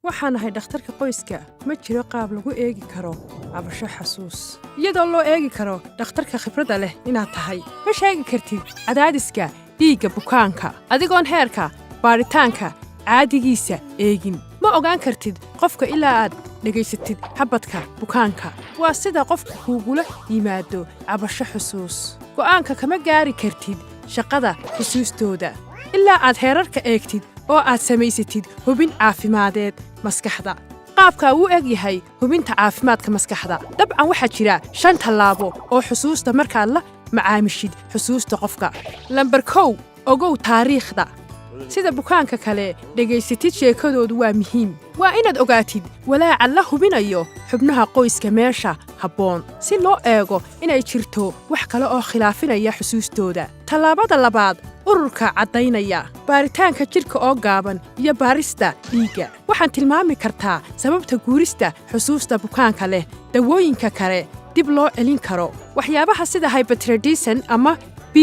waxaan ahay dhakhtarka qoyska ma jiro qaab lagu eegi karo cabasho xasuus iyadoo loo eegi karo dhakhtarka khibradda leh inaad tahay ma sheegi kartid cadaadiska dhiigga bukaanka adigoon heerka baaritaanka caadigiisa eegin ma ogaan kartid qofka ilaa aad dhegaysatid xabadka bukaanka waa sida qofka kuugula yimaado cabasho xusuus go'aanka kama gaari kartid shaqada xusuustooda ilaa aad heerarka eegtid oo aad samaysatid hubin caafimadeed maskaxda qaabka uu eg yahay hubinta caafimaadka maskaxda dabcan waxaa jira 5 tallaabo oo xusuusta markaad la macaamishid xusuusta qofka lambar 1 ogow taariikhda sida bukaanka kale dhegaysatid sheekadoodu waa muhiim waa inaad ogaatid walaaca la hubinayo xubnaha qoyska meesha habboon si loo eego inay jirto wax kale oo khilaafinaya xusuustooda tallaabada labaad ururka caddaynaya baaritaanka jidhka oo gaaban iyo baarista dhiigga waxaan tilmaami kartaa sababta guurista xusuusta bukaanka leh dawooyinka kale dib loo celin karo waxyaabaha sida hyperthyroidism ama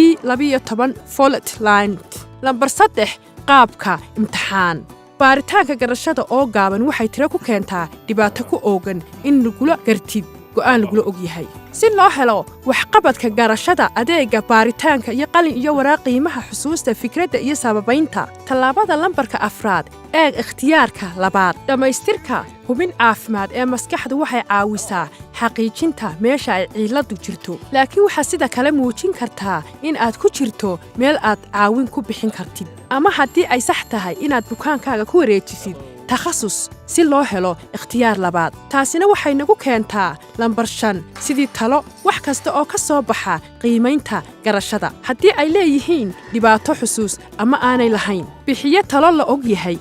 B12 folate line lambar 3 qaabka imtixaan baaritaanka garashada oo gaaban waxay tiro ku keentaa dhibaato ku oogan in lagula gartid go'aan lagula og yahay si loo helo waxqabadka garashada adeega baaritaanka iyo qalin iyo waraaq qiimaha xusuusta fikradda iyo sababaynta tallaabada lambarka 4 eeg ikhtiyaarka labaad dhamaystirka hubin caafimaad ee maskaxdu waxay caawisaa xaqiijinta meesha ay ciladu jirto laakiin waxaa sida kale muujin kartaa in aad ku jirto meel aad caawin ku bixin kartid ama haddii ay sax tahay inaad bukaankaaga ku wareejisid takhasus si loo helo ikhtiyaar labaad taasina waxay nagu keentaa lambar 5 sidii talo wax kasta oo ka soo baxa qiimaynta garashada haddii ay leeyihiin dhibaato xusuus ama aanay lahayn bixiye talo la og yahay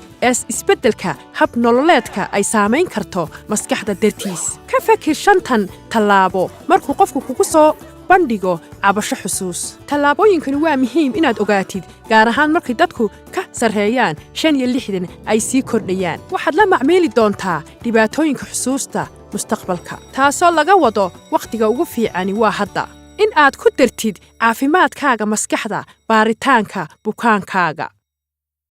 isbeddelka hab nololeedka ay saamayn karto maskaxda dartiis ka fakir 5 tallaabo markuu qofku kugu soo bandhigo cabasho xusuus tallaabooyinkani waa muhiim inaad ogaatid gaar ahaan markay dadku ka sarreeyaan 65 ay sii kordhayaan waxaad la macmiili doontaa dhibaatooyinka xusuusta mustaqbalka taasoo laga wado wakhtiga ugu fiicani waa hadda in aad ku dartid caafimaadkaaga maskaxda baaritaanka bukaankaaga